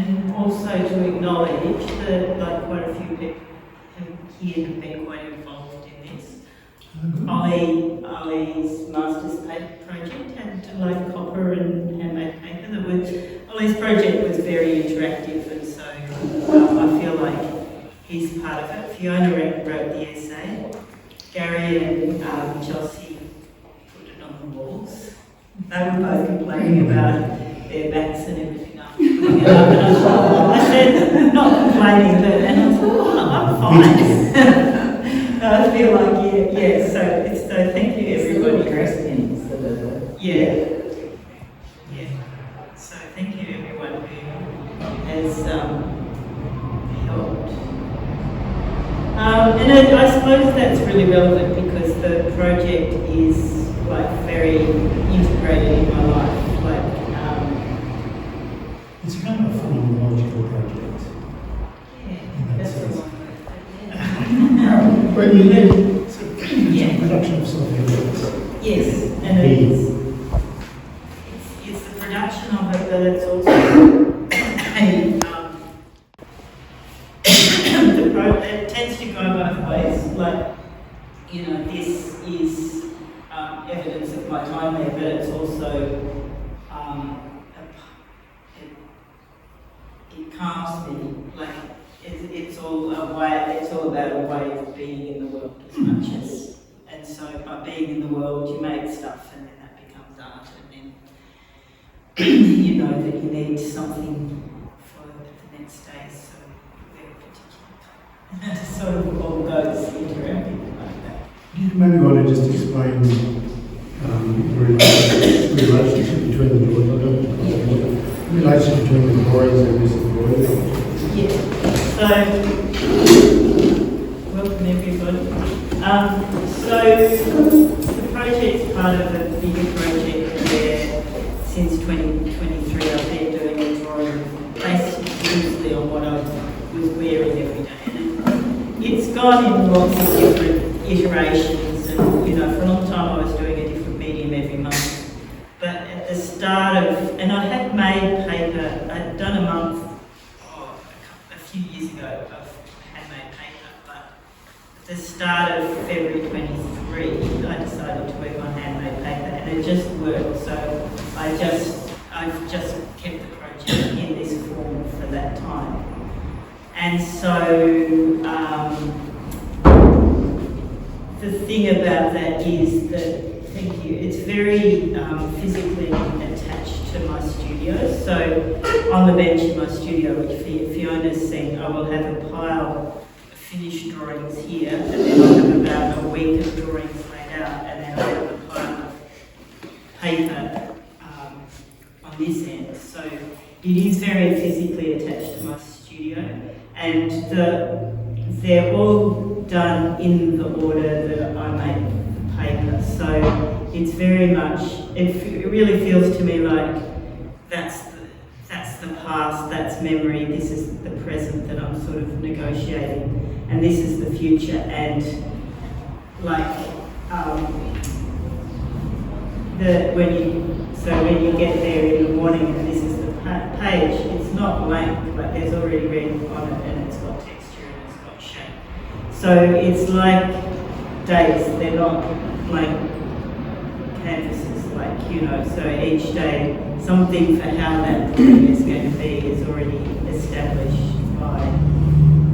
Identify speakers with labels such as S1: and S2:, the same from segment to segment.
S1: and also to acknowledge that quite a few people here have been quite involved in this. Ollie's master's paper project had copper and handmade paper. Ollie's project was very interactive, and so I feel like he's part of it. Fiona wrote the essay. Gary and Chelsea put it on the walls. They were both complaining about their backs and everything after putting it up. And I said, not complaining, and I thought, I'm fine. I feel like, yeah, so thank you everybody. Yeah. So thank you everyone who has helped. And I suppose that's really relevant because the project is very integrated in my life.
S2: It's kind of a phenomenological project.
S1: Yeah, that's the one.
S2: Well, it's a production of something.
S1: Yes, and it's the production of it, but it's also it tends to go both ways. This is evidence of my time there, but it's also it calms me. It's all about a way of being in the world as much as, and so by being in the world you make stuff and then that becomes art, and then you know that you need something for the next day, so very particular. And it sort of all goes interactive like that.
S2: Maybe want to just explain the relationship between the drawings. The relationship between the drawings and this embroidery.
S1: Yeah. So, welcome everybody. So the project's part of a bigger project where since 2023 I've been doing a drawing based loosely on what I was wearing every day. And it's gone in lots of different iterations, and for a long time I was doing a different medium every month. But at the start of, and I had made paper, I'd done a month a few years ago of handmade paper, but at the start of February 23 I decided to work on handmade paper, and it just worked. So I've just kept the project in this form for that time. And so the thing about that is that, thank you, it's very physically attached to my studio. So on the bench in my studio, which Fiona's seen, I will have a pile of finished drawings here, and then I'll have about a week of drawings laid out, and then I'll have a pile of paper on this end. So it is very physically attached to my studio, and they're all done in the order that I make the paper. So it's very much, it really feels to me like that's the past, that's memory, this is the present that I'm sort of negotiating, and this is the future. And when you get there in the morning and this is the page, it's not blank, there's already red on it, and it's got texture and it's got shape. So it's like days, they're not blank canvases, so each day something for how that drawing is going to be is already established by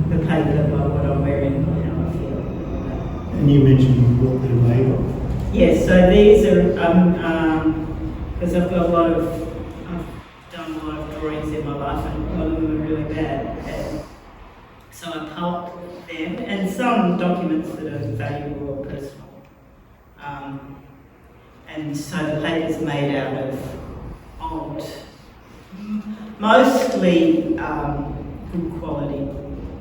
S1: the paper, by what I'm wearing, by how I feel.
S2: And you mentioned what they're made of.
S1: Yes, so these are, because I've done a lot of drawings in my life, and a lot of them are really bad. And so I pulp them, and some documents that are valuable or personal. And so the paper's made out of old, mostly good quality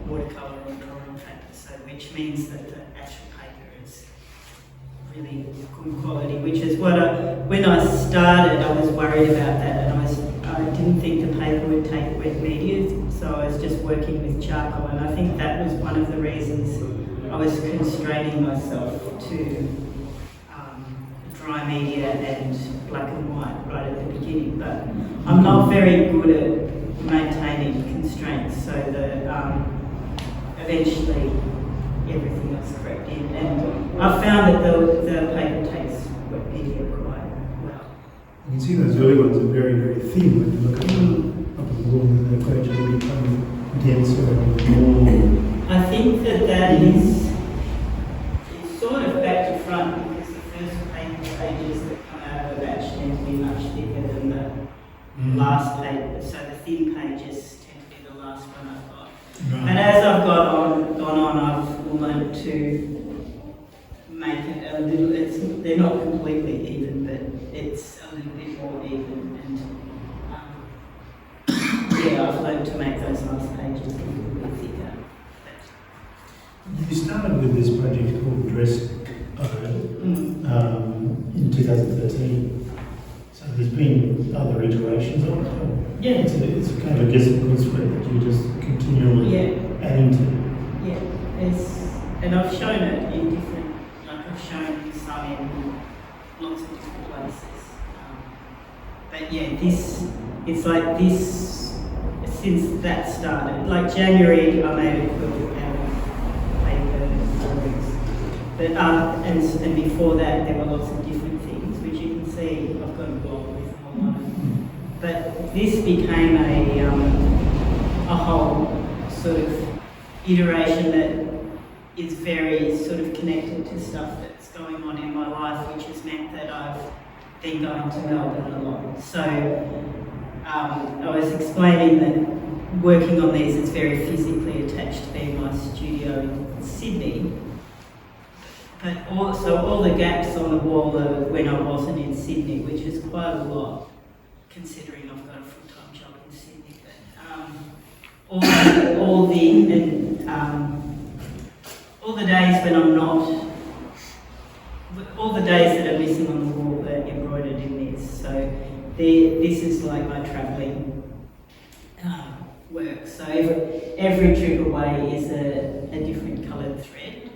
S1: watercolour and drawing paper, so which means that the actual paper is really good quality, which is what when I started I was worried about that, and I didn't think the paper would take wet media, so I was just working with charcoal, and I think that was one of the reasons I was constraining myself to dry media and black and white right at the beginning. But I'm not very good at maintaining constraints. So eventually everything else crept in, and I found that the paper takes wet media quite well.
S2: You can see those early ones are very, very thin when you look at them up at the wall, and they gradually become denser on the wall.
S1: I think that is it's sort of back to front, because the first pages that come out of a batch tend to be much thicker than the last paper, so the thin pages tend to be the last one I've got.
S2: Right.
S1: And as I've gone on, I've learned to make it a little, they're not completely even, but it's a little bit more even, and yeah, I've learned to make those last pages a little bit thicker.
S2: You started with this project called Dress in 2013. So there's been other iterations of it.
S1: Yeah.
S2: It's a kind of a discipline spread that you just continually adding to.
S1: Yeah, and I've shown it in different, like I've shown some in lots of different places. But yeah, it's like this, since that started, like January I made a quilt out of paper and fabrics. But, and before that there were lots of different things, which you can see I've got a blog with all on it. But this became a whole sort of iteration that is very sort of connected to stuff that's going on in my life, which has meant that I've been going to Melbourne a lot. So I was explaining that working on these is very physically attached to being my studio in Sydney. But also all the gaps on the wall are when I wasn't in Sydney, which is quite a lot, considering I've got a full-time job in Sydney. But all the days when I'm not, all the days that are missing on the wall are embroidered in this. So this is like my travelling work. So every trip away is a different coloured thread,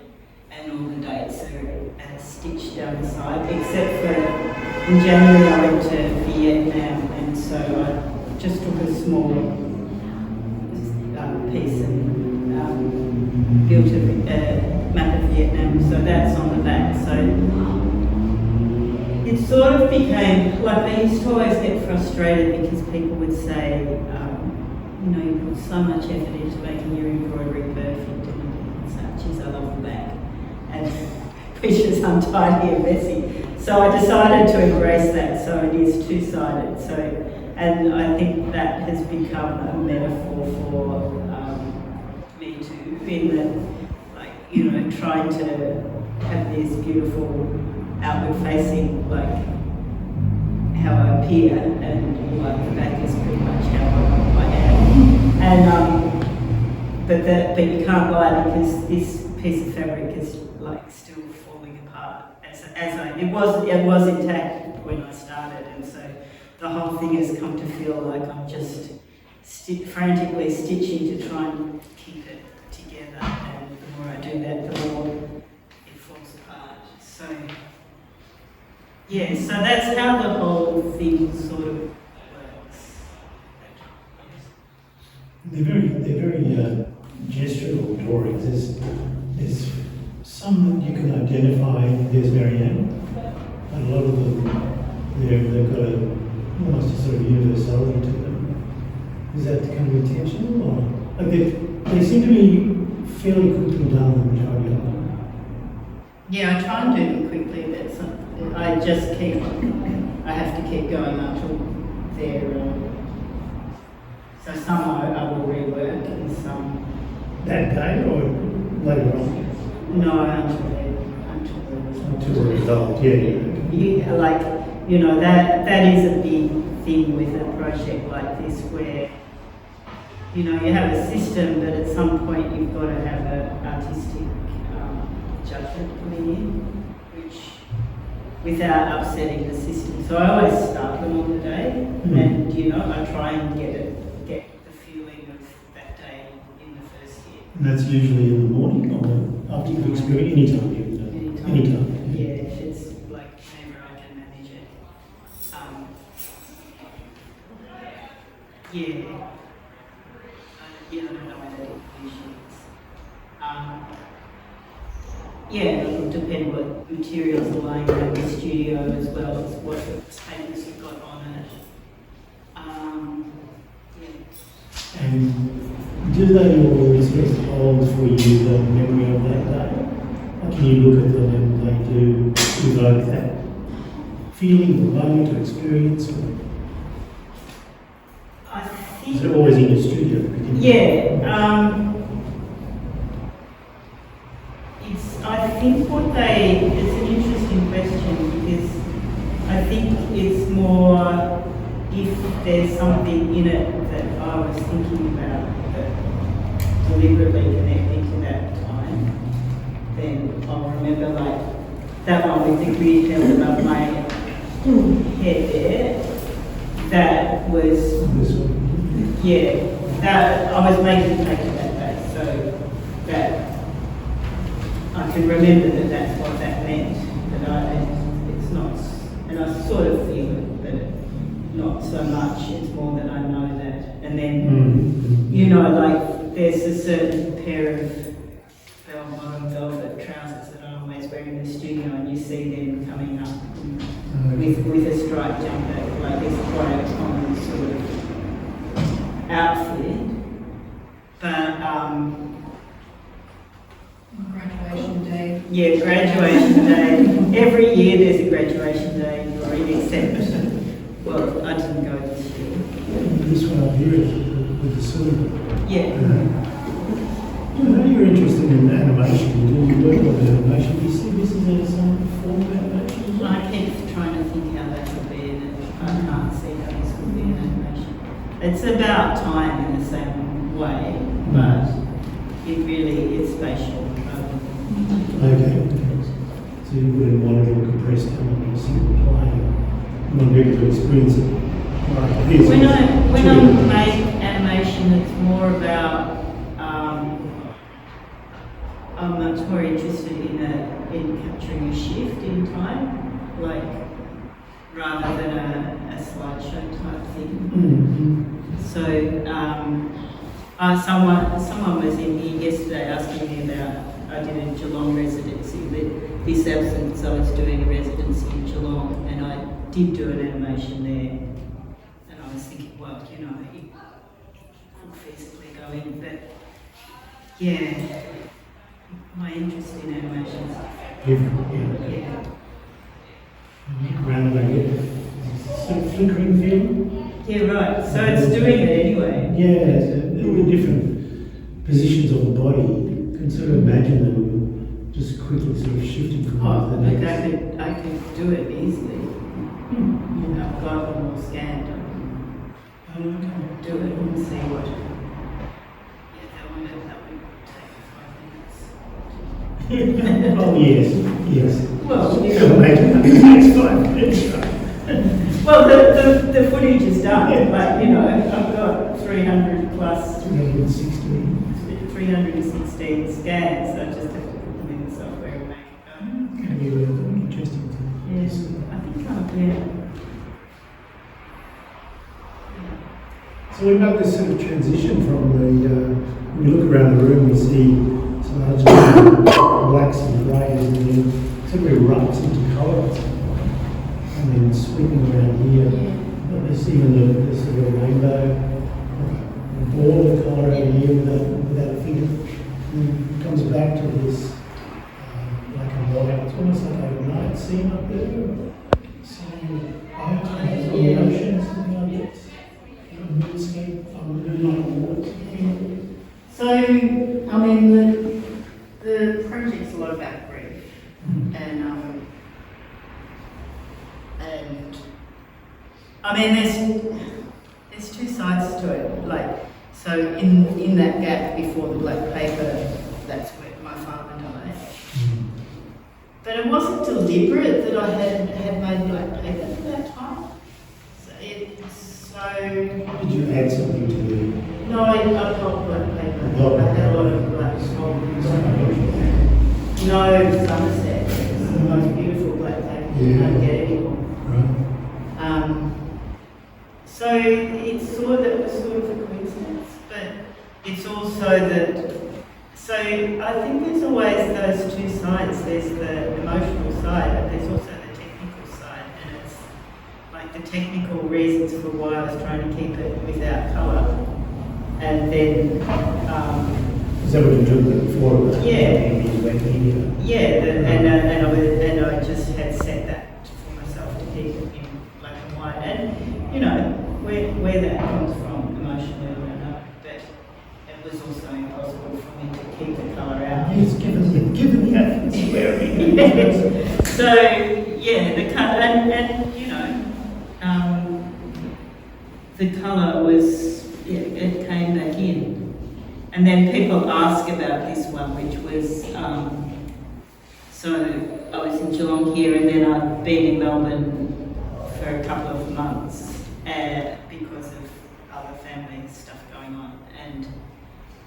S1: and all the dates are stitched down the side, except for in January I went to Vietnam, and so I just took a small piece and built a map of Vietnam, so that's on the back. So it sort of became, like I used to always get frustrated because people would say, you know, you put so much effort into making your embroidery perfect, and such as I love the back, and which is untidy and messy. So I decided to embrace that, so it is two-sided. So, and I think that has become a metaphor for me too, in that, like, you know, trying to have this beautiful outward-facing, like, how I appear, and like the back is pretty much how I am. And but you can't lie, because this piece of fabric is like still falling apart. It was intact when I started, and so the whole thing has come to feel like I'm just frantically stitching to try and keep it together. And the more I do that, the more it falls apart. So yeah, so that's how the whole thing sort of works.
S2: They're very gestural drawings. There's some that you can identify. There's Maryanne, but a lot of them, they've got almost a sort of universality to them. Is that kind of intentional, or like they seem to be fairly quickly done, the majority of them?
S1: Yeah, I try and do them quickly, but I have to keep going until they're. So some I will rework, and some.
S2: That day or later on?
S1: No,
S2: Until we're resolved, yeah.
S1: Like, you know, that is a big thing with a project like this, where, you know, you have a system, but at some point you've got to have an artistic judgment coming in, which, without upsetting the system. So I always start them on the day, and, you know, I try and get the feeling of that day in the first year.
S2: And that's usually in the morning or after you've experienced anytime.
S1: Yeah, it's like whenever I can manage it. Yeah. yeah, I don't know what that definition is. Yeah, it will depend what materials are lying around the studio as well as what tables you've got on it. Yeah.
S2: And do they always sort of hold for you the memory of that day? Or can you look at them and they do evoke that feeling, the moment, or experience? Or
S1: I think.
S2: is it always in your studio?
S1: Yeah. I think it's an interesting question because I think it's more if there's something in it that I was thinking about that deliberately connecting to that time, then I'll remember like that one with the grid held above my head there. That was,
S2: This one.
S1: yeah, that I was making take to that day, so that I can remember that that's what that meant, it's not, and I sort of feel it, but not so much, it's more that I know that. And then, you know, like there's a certain pair of velvet trousers that I always wear in the studio and you see them coming up with a striped jumper, like it's quite a common sort of outfit. But,
S3: graduation day.
S1: yeah, graduation day. Every year there's a graduation day, except, well, I didn't go this year.
S2: This one up here with the silver.
S1: Yeah.
S2: I know you're interested in animation. Do you work on animation? Do you see this as some form of animation?
S1: I keep trying to think how that would be, and I can't see how this would be an animation. It's about time in the same way, but it really is spatial.
S2: Okay. So you wouldn't want it all compressed down on a single plane. You want people to experience it like this.
S1: When I make animation, it's more about, I'm much more interested in capturing a shift in time, like rather than a slideshow type thing. So someone was in here yesterday asking me about, I did a Geelong residency, this absence I was doing a residency in Geelong, and I did do an animation there, and I was thinking, well, you know, it could feasibly go in, but yeah, my interest in animation is
S2: Different,
S1: yeah.
S2: Around like it. Sort of flickering feeling.
S1: Yeah, right, so it's doing it anyway.
S2: Yeah, all the different positions of the body. You can sort of imagine them just quickly sort of shifting from one
S1: Oh,
S2: to the
S1: look,
S2: next.
S1: I could do it easily. You know, I've got them all scanned. I can do it and see what. Yeah, that would take 5 minutes.
S2: Oh, yes.
S1: Well, you
S2: It'll
S1: know,
S2: make it next 5 minutes, right?
S1: well, the footage is done, but you know, I've got 300 plus
S2: 316.
S1: 316 scans. So I just have to put them in the software and make it go.
S2: Can be really interesting to
S1: Yes,
S2: see.
S1: I think yeah.
S2: So we've got this sort of transition from the, when we look around the room, we see some large blacks and greys, and then sort of erupts into colours, and then sweeping around here. But there's even the sort of rainbow, a ball of colour over here without a figure. And it comes back to this black and white. It's almost like a night scene up there, seeing boats on the ocean, something like this. Moonscape on the moonlight waters.
S3: So, I mean, the project's a lot about grief, and I mean, there's two sides to it. Like, so in that gap before the black paper, that's where my father died. But it wasn't deliberate that I had made black paper at that time.
S2: Did you add something to the...
S3: No, I got black paper.
S2: Oh.
S3: I had a lot of black No, Somerset. It's the most beautiful black paper you can't get anymore.
S2: Right.
S3: So it was sort of a coincidence, but it's
S1: So I think there's always those two sides. There's the emotional side, but there's also the technical side, and it's like the technical reasons for why I was trying to keep it without colour, and then.
S2: Is that what you took before?
S1: Yeah.
S2: Media?
S1: Yeah, and I just had set that for myself to keep it in black and white, and you know where that comes from emotionally, I don't know, but it was also impossible for me to keep the colour out.
S2: Yes, given the accents wearing.
S1: So yeah, the colour and you know, the colour was it came back in. And then people ask about this one, which was, so I was in Geelong here, and then I've been in Melbourne for a couple of months because of other family stuff going on. And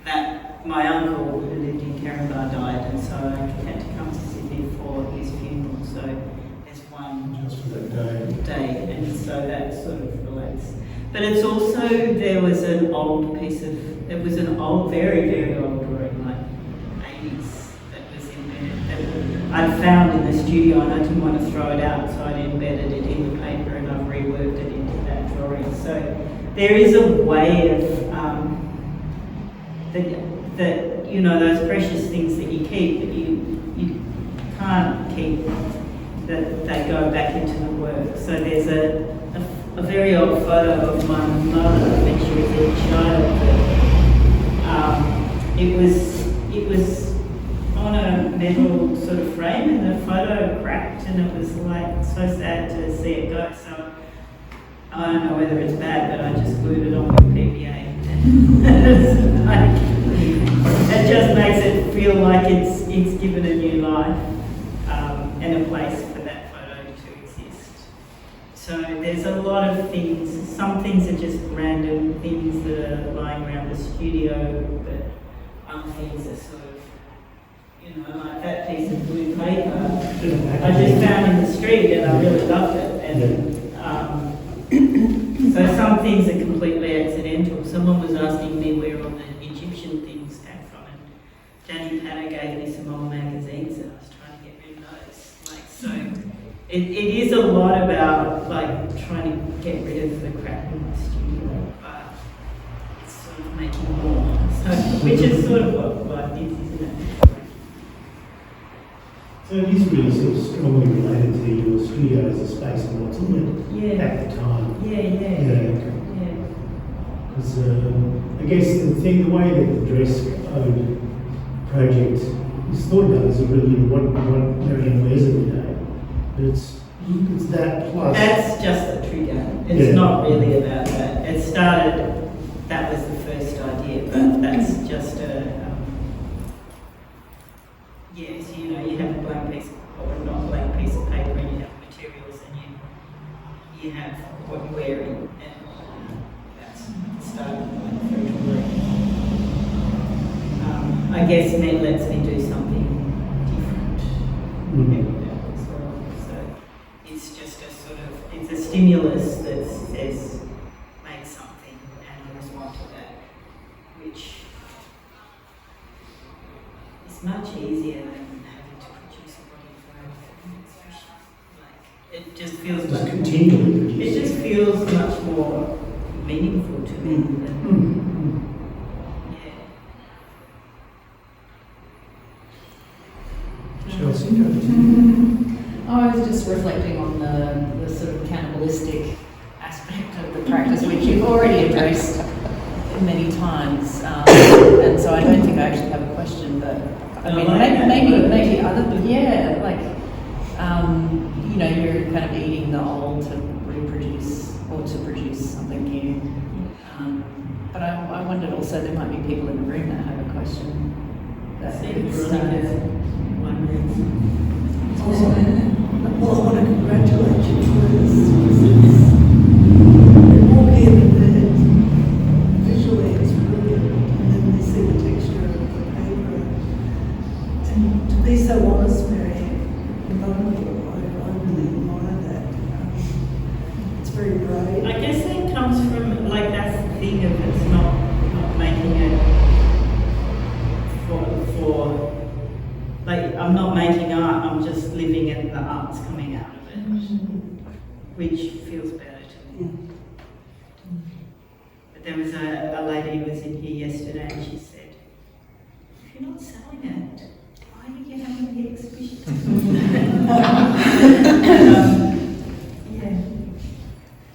S1: that my uncle who lived in Caringbah died, and so I had to come to Sydney for his funeral. So there's one
S2: Just for that
S1: day, and so that sort of relates. But it's also, there was an old, very, very old drawing, like 80s, that was in there, that I'd found in the studio, and I didn't want to throw it out, so I'd embedded it in the paper and I've reworked it into that drawing. So there is a way of, that you know, those precious things that you keep, that you can't keep, that they go back into the work. So there's a very old photo of my mother when she was a child. It was on a metal sort of frame, and the photo cracked, and it was like so sad to see it go. So I don't know whether it's bad, but I just glued it on with PVA. It's like, it just makes it feel like it's given a new life and a place for that photo to exist. So there's a lot of things. Some things are just random things that are lying around the studio, but other things are sort of, you know, like that piece of blue paper I just found in the street, and I really loved it. And so some things are completely accidental. Someone was asking me where all the Egyptian things came from, and Danny Panner gave me some old magazines, and I was trying to get rid of those. Like, so it is a lot about like trying to get rid of the crap in the studio, but it's sort of making more. So, which is sort of what life is, isn't it?
S2: So it is really sort of strongly related to your studio as a space and what's in it at the time.
S1: Yeah.
S2: Because I guess the way that the dress code project is thought about is really what Maryanne wears every day. But it's that plus.
S1: That's just the trigger. It's not really about that. It started, that was the first idea, but that's just a, yes, you know, you have a blank piece, or not blank piece of paper, and you have materials, and you have what you're wearing, and that's started like through drawing. I guess Med lets me do something different every day as well. So it's just a sort of, it's a stimulus that says make something, and I respond to that, which is much easier than having to produce a body of work. Like, it just feels
S2: Just
S1: much
S2: continually produce.
S1: it just feels much more meaningful to me than,
S2: Chelsea,
S4: I was just reflecting on the sort of cannibalistic aspect of the practice, which you've already addressed many times, and so I don't think I actually have a question, but I mean, maybe other, like, you know, you're kind of eating the old to reproduce or to produce something new. But I wondered also, there might be people in the room that have a question that could start.
S5: Well, I want to congratulate you for this. They walk in and visually it's brilliant, and then they see the texture of the paper. And to be so honest, Maryanne, and I really admire that. It's very brave.
S1: I guess that comes from, like, that's the thing of it's not making it I'm not making art, I'm just living and the art's coming out of it, which feels better to me. But there was a lady who was in here yesterday and she said, if you're not selling it, why are you having the exhibition? Yeah,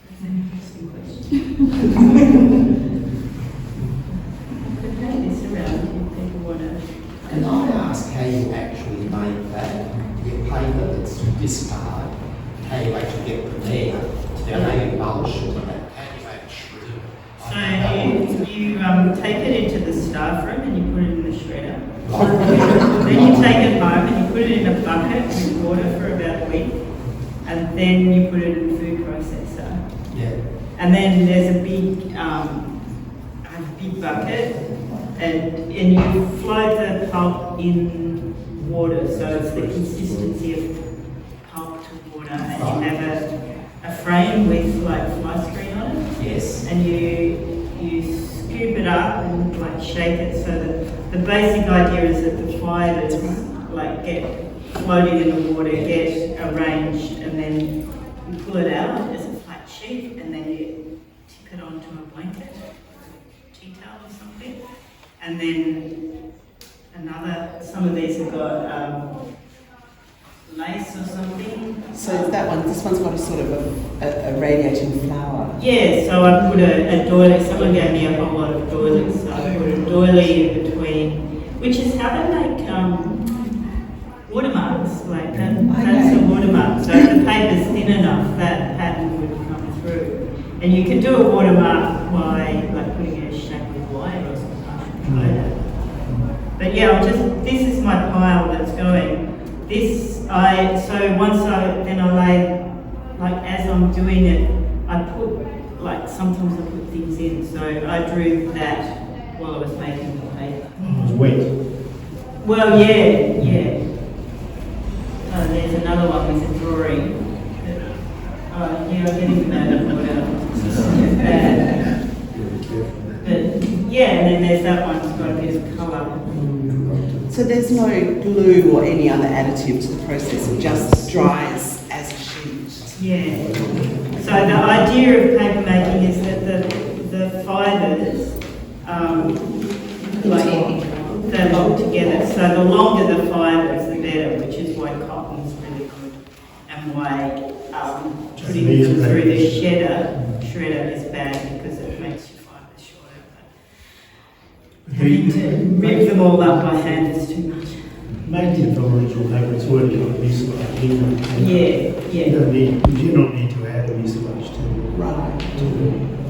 S1: that's an interesting question.
S6: Can I ask how you actually make that? Your paper that's discard, how you actually get from there to how you polish it, how you actually
S1: So you take it into the staff room and you put it in the shredder. Then you take it home and you put it in a bucket with water for about a week. And then you put it in the food processor.
S6: Yeah.
S1: And then there's a big bucket and you float the pulp in water. So it's the consistency of pulp to water. And you have a frame with like fly screen on it.
S6: Yes.
S1: And you scoop it up and like shake it so that the basic idea is that the fibers like get floating in the water, get arranged, and then you pull it out as a flat sheet and then you tip it onto a blanket, tea towel or something. And then some of these have got lace or something.
S7: So this one's got a sort of a radiating flower.
S1: Yeah, so I put a doily, someone gave me a whole lot of doilies, so I put a doily in between, which is how they make watermarks, like that's a watermark. So if the paper's thin enough, that pattern would come through. And you can do a watermark by like putting a shape of wire or something like that. But yeah, this is my pile that's going. Then I lay, like as I'm doing it, I put, like sometimes I put things in. So I drew that while I was making the paper.
S2: It was wet.
S1: Well, yeah. Oh, there's another one with a drawing. I'm getting mad at But yeah, and then there's that one that's got a bit of colour.
S7: So there's no glue or any other additive to the process, it just dries as a sheet.
S1: Yeah. So the idea of paper making is that the fibres, they're locked together. So the longer the fibres, the better, which is why cotton's really good, and why putting them through the shredder is bad because it makes your fibres shorter. But having to rip them all up by hand is too much.
S2: Making from original paper, it's already got mucilage in it.
S1: Yeah.
S2: You do not need to add a mucilage to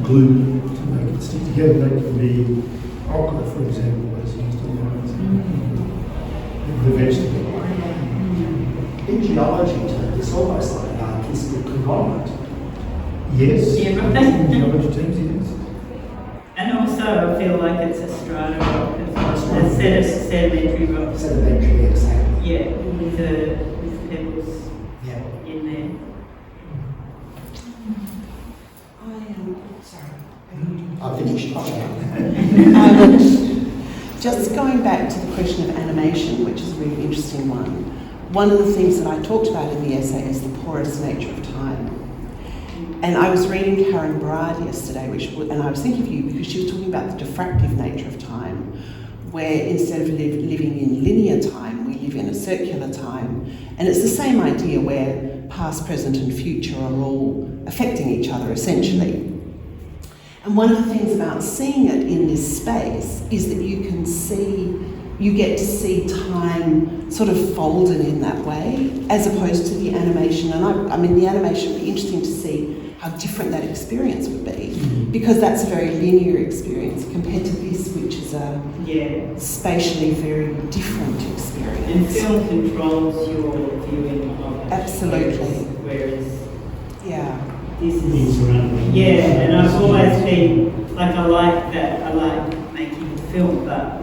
S2: glue to make it stick together. That can be ochre, for example, as used in the vegetable.
S6: in geology terms, it's almost like an artistic conglomerate.
S2: Yes.
S1: Yeah, right.
S2: In geology terms, it is.
S1: And also I feel like it's a strata rock as well, a set of sedimentary rocks.
S6: Sedimentary, exactly.
S1: Yeah, with pebbles
S6: Yeah.
S1: in there.
S6: I finished.
S7: Just going back to the question of animation, which is a really interesting one of the things that I talked about in the essay is the porous nature of time. And I was reading Karen Bride yesterday, and I was thinking of you because she was talking about the diffractive nature of time, where instead of living in linear time, we live in a circular time. And it's the same idea where past, present and future are all affecting each other, essentially. And one of the things about seeing it in this space is that you get to see time sort of folded in that way, as opposed to the animation. And I mean, the animation would be interesting to see how different that experience would be, because that's a very linear experience compared to this, which is a spatially very different experience.
S1: And film controls your viewing of it.
S7: Absolutely.
S1: Whereas this
S2: These
S1: is,
S2: around.
S1: and I've always been, like I like making film, but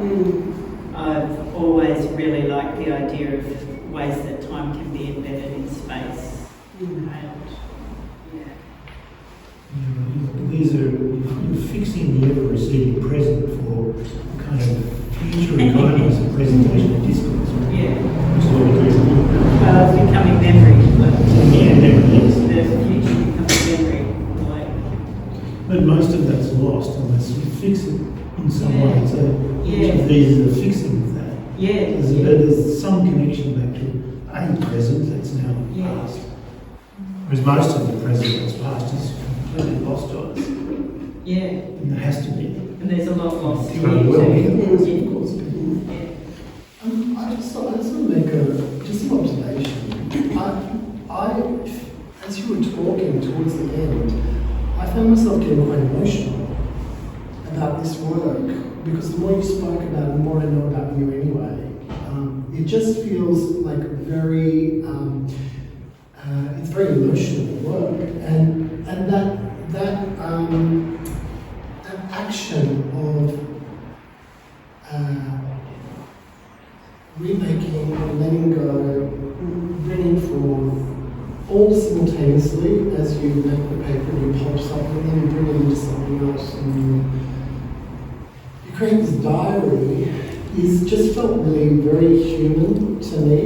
S1: I've always really liked the idea of ways that time can be embedded in space.
S2: These are, you're fixing the ever-receding present for kind of future economies of presentation and discourse.
S1: Yeah.
S2: Which is what But most of that's lost unless you fix it in some way. So each
S1: Yeah.
S2: of these are fixing of that.
S1: Yeah.
S2: There's some connection back to a present that's now
S1: Yeah.
S2: past. Whereas most of the present that's past is completely lost to us.
S1: Yeah.
S2: And there has to be.
S1: And there's a lot lost in
S2: Well,
S1: you
S2: well,
S1: too.
S2: of course,
S1: Yeah.
S2: of course.
S8: I just want to make just an observation. As you were talking towards the end, I found myself getting quite emotional about this work because the more you spoke about it, the more I know about you anyway. It just feels like it's very emotional work, and that action of remaking or letting go, bringing forth, all simultaneously as you make the paper and you polish something and then you bring it into something else and you create this diary is just felt really very human to me,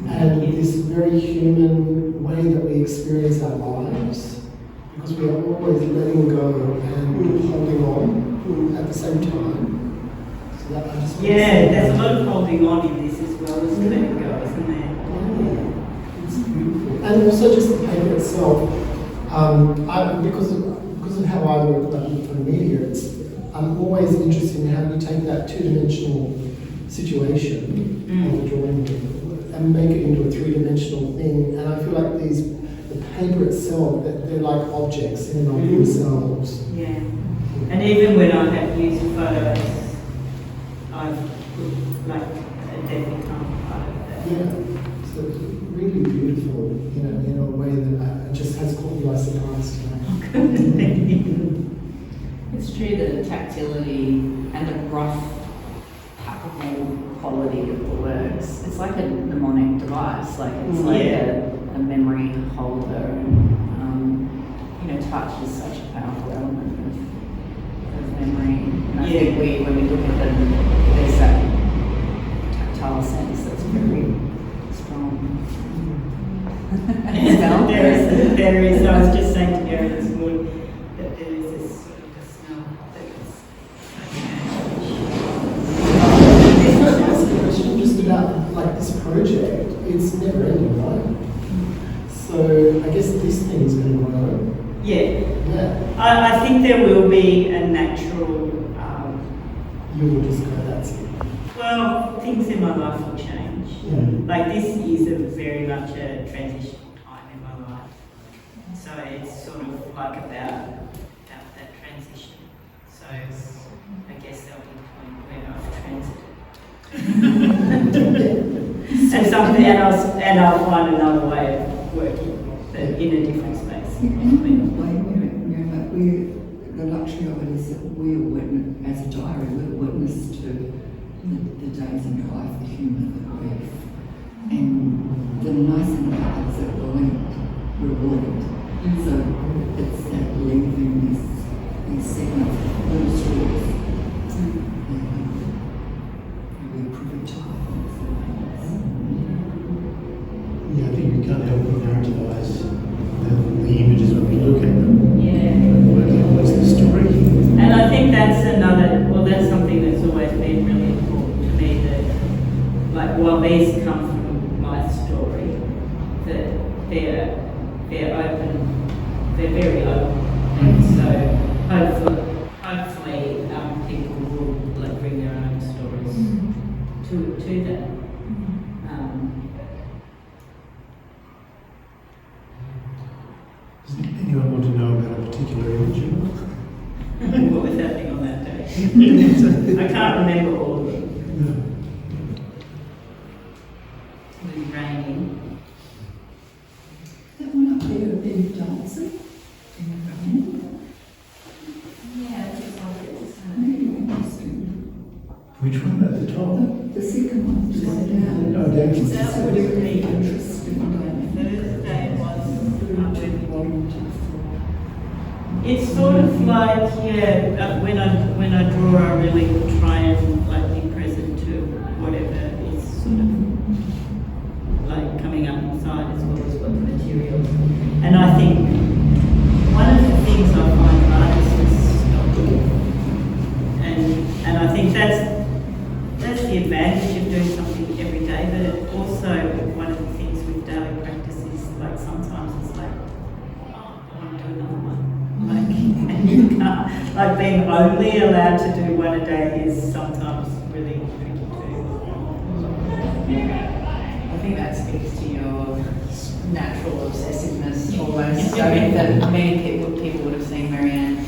S8: and this very human way that we experience our lives, because we are always letting go and holding on at the same time. So that I just want to
S1: Yeah,
S8: say
S1: there's a
S8: that.
S1: lot of holding on in this as well as letting go, isn't there?
S8: It's beautiful. And also just the paper itself, because of how I work for media, I'm always interested in how you take that two-dimensional situation of the drawing and make it into a three-dimensional thing. And I feel like the paper itself, that they're like objects in and of themselves.
S1: Yeah. And even when I have used photos, I've put, like, they become part of that.
S8: Yeah, so it's really beautiful, in a way that just has caught me by surprise tonight.
S4: It's true that the tactility and the rough, palpable quality of the works, it's like a mnemonic device, like it's like a memory holder, and touch is such a powerful element of memory. And I think when we look at them, there's that tactile sense that's very strong. Smell?
S1: There is, I was just saying to Gary this morning that there is this sort of a smell that is.
S8: Ask a question just about like this project. It's never ending, right? So I guess this thing is going to grow.
S1: Yeah.
S8: Yeah.
S1: I think there will be a natural,
S8: You will just go, that's it.
S1: well, things in my life will change.
S8: Yeah.
S1: Like this is very much a transitional time in my life. So it's sort of like about that transition. So I guess there'll be a point where I've transited. and I'll find another way of working that in a different space.
S9: The luxury of it is that we are witness, as a diary, we're witness to the days in your life, the humour, the grief. And the nice thing about it is that we're linked, rewarded. So it's that leaving these segments, little stories. We're privy to.
S2: Yeah, I think we can't help but narrativize the images when we look at them.
S1: Yeah.
S2: Work out what's the story.
S1: And I think that's that's something that's always been really important to me, that, like, while these come from my story, that they're open, they're very open. And so hopefully people will, like, bring their own stories to that.
S2: Does anyone want to know about a particular image?
S1: What was happening on that day? I can't remember all of them. It was raining.
S9: That one up there, a bit of dancing.
S4: Yeah, it's like it's
S2: Which one at the top?
S9: The second one, just down.
S2: Oh, down.
S9: It's
S1: That
S9: sort
S1: would
S9: of
S1: be
S9: really interesting.
S1: Thursday was
S9: Bottom to the floor.
S1: it's sort of like, when I draw, I really try and, like, be present to whatever is sort of like coming up inside, as well as what the materials. And I think one of the things I find advantage of doing something every day, but it also, one of the things with daily practice is like sometimes it's like, oh, I want to do another one. Like, and you can't, like being only allowed to do one a day is sometimes really tricky too.
S4: I think that speaks to your natural obsessiveness almost. I mean, that many people would have seen Maryanne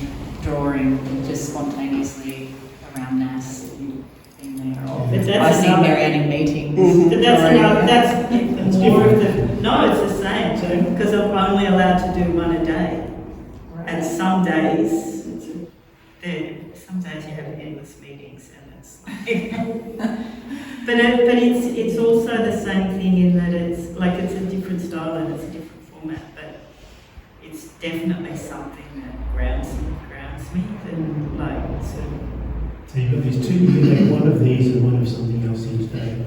S4: drawing just spontaneously around NAS if you've been there. Or
S1: But that's
S4: I've seen
S1: another-
S4: Maryanne in meetings.
S1: But that's
S4: drawing.
S1: another, that's more of the, no, it's the same, because I'm only allowed to do one a day. And some days, some days you have endless meetings and it's like, but it's also the same thing in that it's like it's a different style and it's a different format, but it's definitely something that grounds me and like sort of.
S2: So you've got these two, you can make one of these and one of something else each day.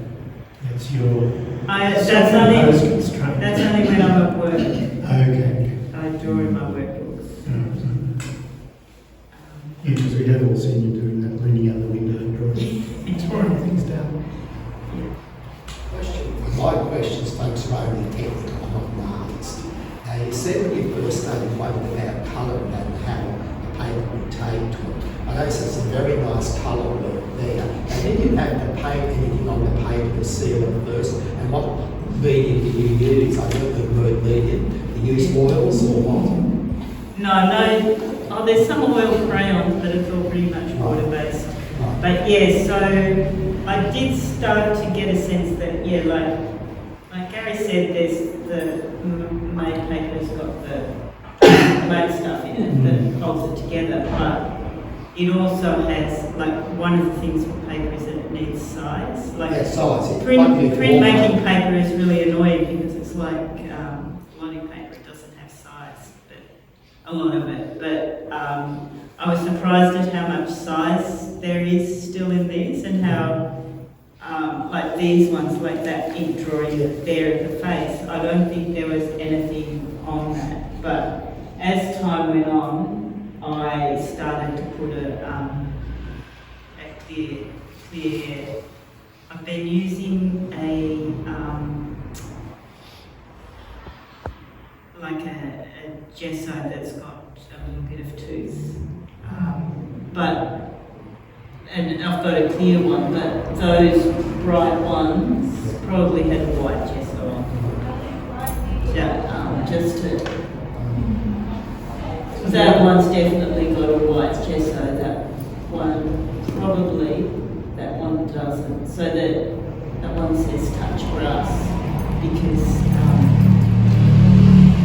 S2: That's your
S1: That's only when I'm at work.
S2: Okay.
S1: I draw in my workbooks.
S2: Yeah, because we have all seen you doing that, leaning out the window and drawing things down.
S6: My questions focus around the technical, I'm not an artist. Now, you said when you first started quoting about colour and how the paper would take to it. I noticed there's some very nice colour work there. And then you have to paint anything on the paper to seal it first. And what medium do you use? I know the word medium. Do you use oils or what?
S1: No. Oh, there's some oil crayons, but it's all pretty much water-based.
S6: Right.
S1: But yeah, so I did start to get a sense that, yeah, like Gary said, there's the made paper's got the made stuff in it that holds it together, but it also has, like, one of the things with paper is that it needs size. Like,
S6: Yeah, size.
S1: printmaking paper is really annoying because it's like blotting paper, it doesn't have size, but a lot of it. But I was surprised at how much size there is still in these and how, like these ones, like that ink drawing there at the face, I don't think there was anything on that. But as time went on, I started to put a clear. I've been using like a gesso that's got a little bit of tooth, and I've got a clear one, but those bright ones probably had a white gesso on. Yeah, just to. That one's definitely got a white gesso. That one probably. That one doesn't. So that one says touch grass because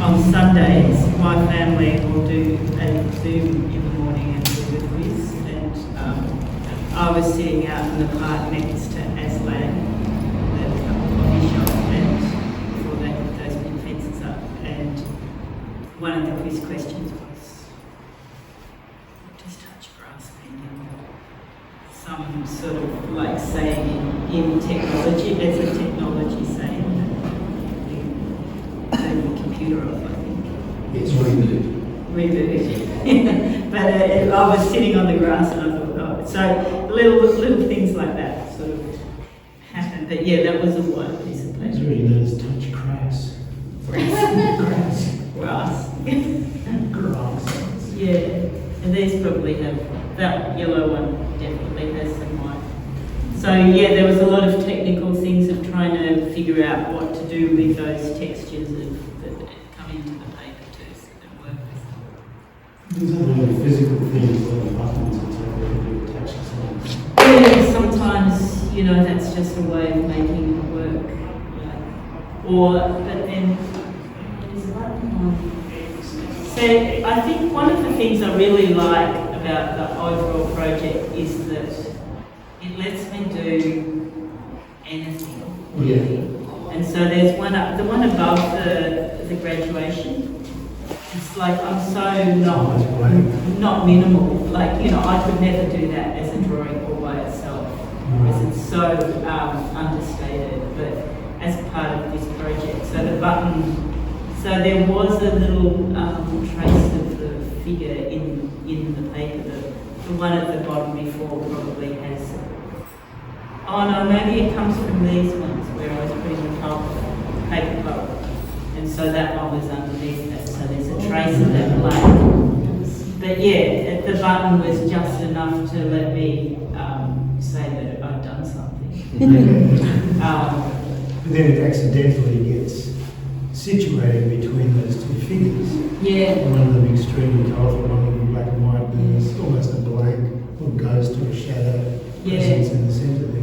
S1: on Sundays my family will do a Zoom in the morning and do a quiz, and I was sitting out in the park next to Aslan, the coffee shop, and before they put those big fences up, and one of the quiz questions was, what does touch grass mean? Some sort of like saying in technology, as a technology saying that the computer off, I think.
S6: It's reboot.
S1: Reboot. But I was sitting on the grass and I thought, oh, so little things like that sort of happen. But yeah, that was a white piece of
S2: It's
S1: paper.
S2: really known as touch grass.
S1: Grass.
S2: Grass.
S1: Yeah, and these probably have, that yellow one definitely has some white. So yeah, there was a lot of technical things of trying to figure out what to do with those textures that come into the paper too, so that work with them.
S2: These are the physical things, like buttons and so on, that you attach to something.
S1: Yeah, sometimes, you know, that's just a way of making it work. But then, so I think one of the things I really like about the overall project is that it lets me do anything.
S2: Yeah.
S1: And so there's one up, the one above the graduation. It's like I'm so not minimal. Like, you know, I could never do that as a drawing all by itself, because it's so understated. But as part of this project, so the button. So there was a little trace of the figure in the paper. The one at the bottom before probably has. Oh no, maybe it comes from these ones where I was putting the paper pulp. And so that one was underneath that, so there's a trace of that black. But yeah, the button was just enough to let me say that I'd done something.
S2: But then it accidentally gets situated between those two figures.
S1: Yeah.
S2: One of them extremely colourful, one of them black and white, and there's almost a blank, or goes to a shadow presence in the centre there.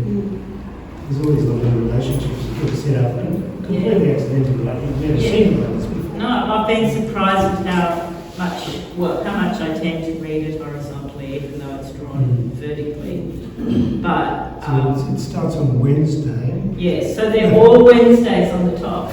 S2: There's always a lot of relationships that set up and completely accidental, like you've never seen like this before.
S1: No, I've been surprised at how much I tend to read it horizontally, even though it's drawn vertically. But
S2: So it starts on Wednesday.
S1: yeah, so they're all Wednesdays on the top.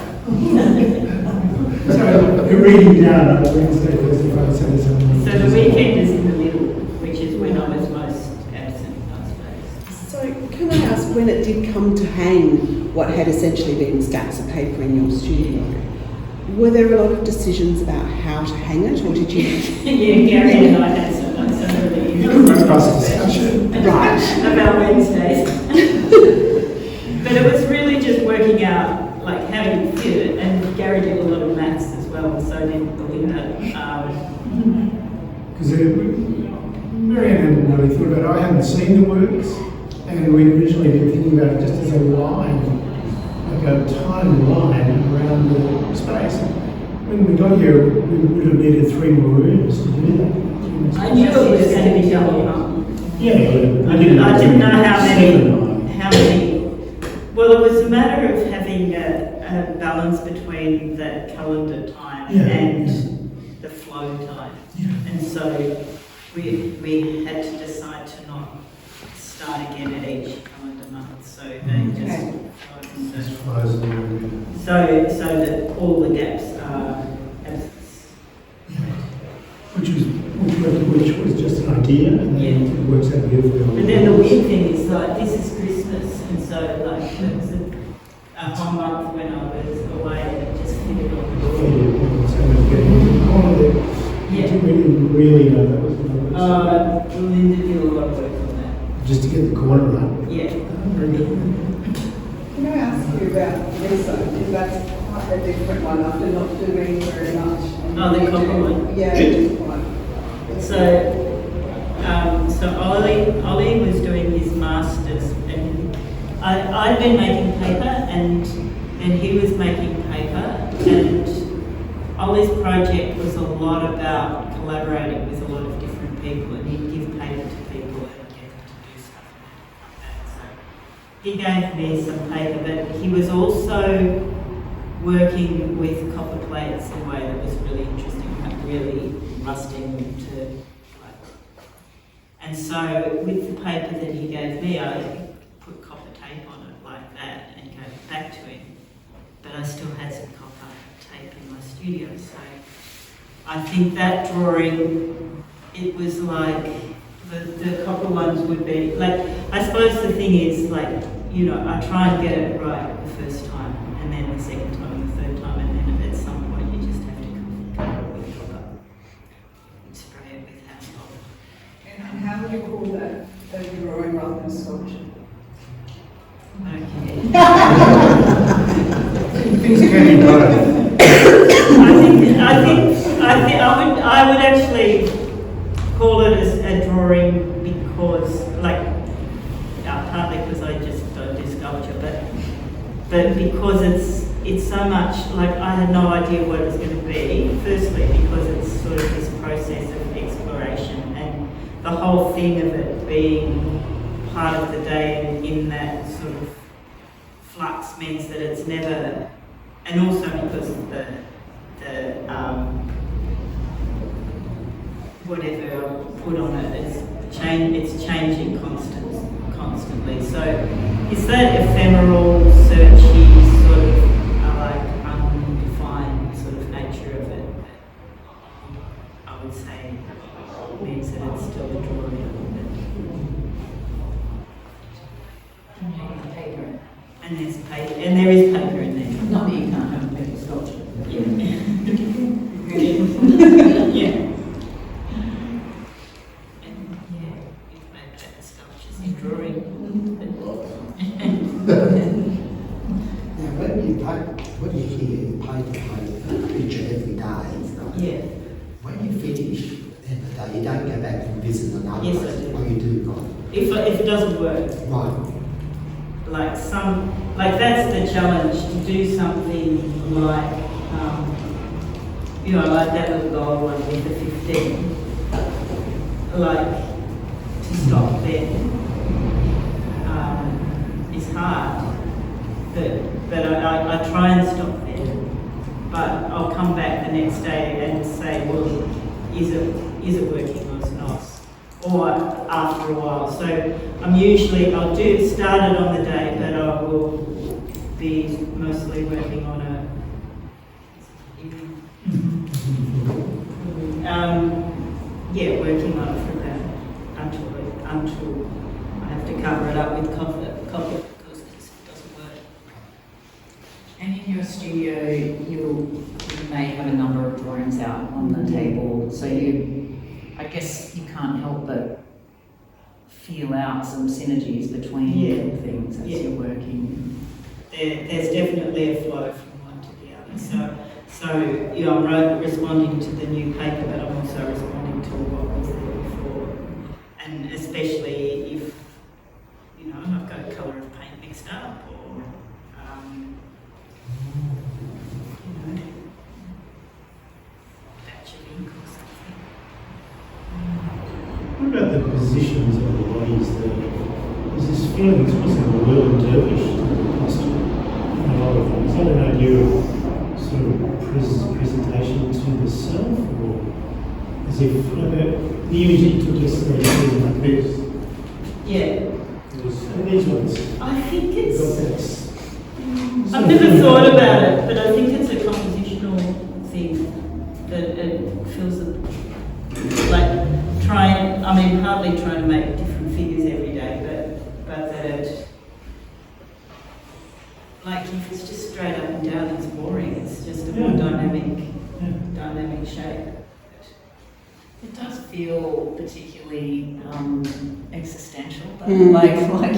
S2: So you're reading down on Wednesday, Thursday, Friday, Saturday, Sunday.
S1: So the weekend is in the middle, which is when I was most absent, I suppose.
S7: So can I ask, when it did come to hang what had essentially been scraps of paper in your studio, were there a lot of decisions about how to hang it, or did you?
S1: Yeah, Gary and I had some really
S2: Robust discussion.
S1: right about Wednesdays. But it was really just working out like how you fit it, and Gary did a lot of maths as well, so did Belinda.
S2: Because Maryanne hadn't really thought about it. I hadn't seen the works, and we'd originally been thinking about it just as a line, like a time line around the space. When we got here, we would have needed 3 more rooms to do that.
S1: I knew it was going to be double up.
S2: Yeah,
S1: I didn't know how many. Well, it was a matter of having a balance between the calendar time and the flow time.
S2: Yeah.
S1: And so we had to decide to not start again at each calendar month. So they just
S2: flows along.
S1: so that all the gaps are absence.
S2: Which was just an idea, and then it works out beautifully.
S1: But then the weird thing is, like, this is Christmas, and so, like, it was a whole month when I was away, and it just fitted on the door.
S2: So it was getting into the corner there.
S1: Yeah.
S2: We didn't really know that was the number.
S1: Linda did a lot of work on that.
S2: Just to get the corner right.
S1: Yeah.
S2: Very good.
S10: Can I ask you about this one? Because that's quite a different one after not doing very much.
S1: Oh, the copper one?
S10: Yeah, this one.
S1: So Ollie was doing his masters, and I'd been making paper, and he was making paper, and Ollie's project was a lot about collaborating with a lot of different people, and he'd give paper to people and get them to do stuff like that. So he gave me some paper, but he was also working with copper plates in a way that was really interesting, like really rusting to like. And so with the paper that he gave me, I put copper tape on it like that and gave it back to him. But I still had some copper tape in my studio, so I think that drawing, it was like the copper ones would be like, I suppose the thing is, like, you know, I try and get it right the first time, and then the second time and the third time, and then at some point you just have to cover it with copper and spray it with hand copper.
S10: And how would you call that a drawing rather than sculpture?
S1: Okay.
S2: Things can be done.
S1: I would actually call it as a drawing because, like, partly because I just don't do sculpture, but because it's so much, like, I had no idea what it was going to be. Firstly, because it's sort of this process of exploration, and the whole thing of it being part of the day in that sort of flux means that it's never, and also because of the whatever I put on it is it's changing constantly. So it's that ephemeral, searchy sort of like undefined sort of nature of it that I would say means that it's still a drawing.
S4: Paper.
S1: And there's paper, and there is paper in there.
S4: Not that you can't have a paper sculpture.
S1: Yeah. And yeah, you've made paper sculptures in drawing.
S6: When you finish, at the end of the day, you don't go back and visit another
S1: Yes, I
S6: place.
S1: do.
S6: Oh, you do, right?
S1: If it doesn't work,
S6: Right.
S1: like that's the challenge, to do something like, like that little gold one with the 15, like to stop there is hard, but I try and stop there, but I'll come back the next day and say, well, is it working or it's not? Or after a while. So I'll start it on the day, but I will be mostly working on working on it for that until I have to cover it up with copper because it just doesn't work.
S4: And in your studio, you may have a number of drawings out on the table, so I guess you can't help but feel out some synergies between things as you're working.
S1: There's definitely a flow from one to the other. So I'm responding to the new paper, but I'm also responding to what was there before, and especially if I've got a colour of paint mixed up or batch of ink or something.
S2: What about the positions of the bodies there? There's this feeling it's almost like a whirling dervish costume in a lot of them. Is that an idea of sort of presentation to the self, or as if the image you took yesterday is like this?
S1: Yeah.
S2: And these ones.
S1: I think it's.
S2: Got this.
S1: I've never thought about it, but I think it's a compositional thing that it feels like partly trying to make different figures every day, but that like if it's just straight up and down, it's boring. It's just a more dynamic shape.
S4: It does feel particularly existential, though. Like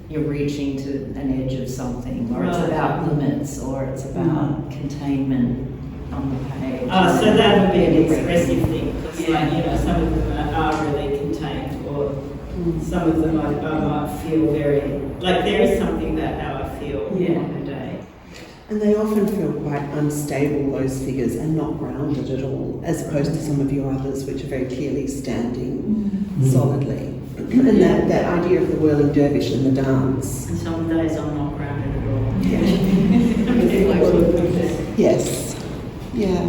S4: you're reaching to an edge of something, or it's about limits, or it's about containment on the page.
S1: So that would be an expressive thing, because some of them are really contained, or some of them I might feel very, like there is something about how I feel on the day.
S7: And they often feel quite unstable, those figures, and not grounded at all, as opposed to some of your others, which are very clearly standing solidly. And that idea of the whirling dervish and the dance.
S1: And some days I'm not grounded at all.
S7: Yes. Yeah.
S2: I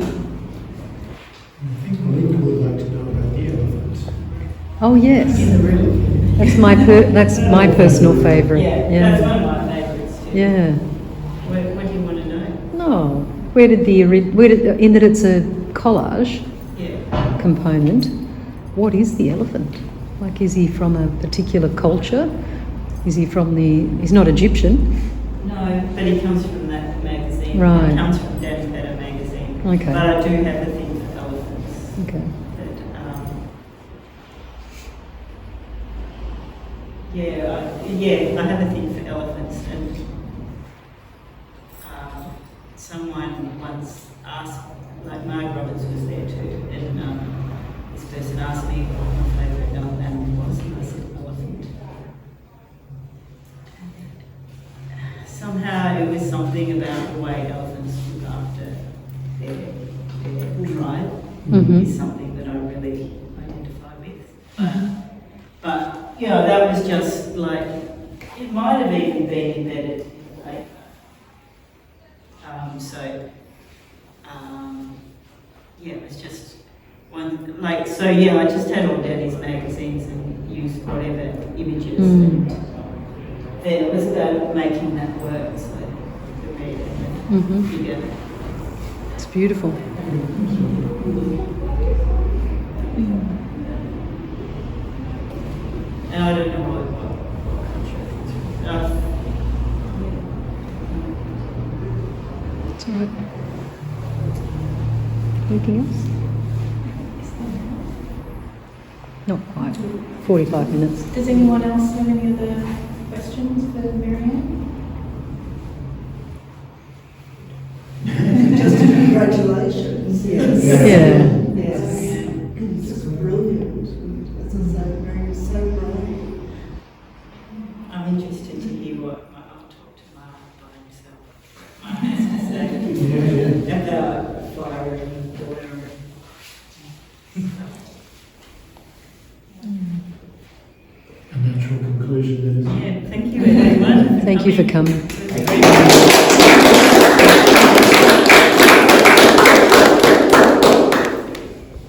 S2: think Melinda would like to know about the elephant.
S11: Oh yes,
S1: In the room.
S11: that's my personal favourite.
S1: That's one of my favourites too.
S11: Yeah.
S1: What do you want to know?
S11: No. In that it's a collage component. What is the elephant? Like, is he from a particular culture? Is he he's not Egyptian?
S1: No, but he comes from that magazine.
S11: Right.
S1: He comes from Dad's Better magazine.
S11: Okay.
S1: But I do have a thing for elephants.
S11: Okay.
S1: I have a thing for elephants, and someone once asked, like Mark Roberts was there too, and this person asked me what my favourite animal was, and I said elephant. Somehow it was something about the way elephants look after their tribe. Is something that I really identify with. But that was just like, it might have even been embedded in the paper. It was just one, I just had all Daddy's magazines and used whatever images, and then it was about making that work, so the red and the figure.
S11: It's beautiful.
S1: And I don't know what country it's
S11: It's all right. Anything else? Not quite. 45 minutes.
S4: Does anyone else have any other questions for Maryanne?
S5: Just congratulations. Yes.
S11: Yeah.
S2: A natural conclusion then, isn't it?
S1: Yeah, thank you everyone.
S11: Thank you for coming.
S1: It was very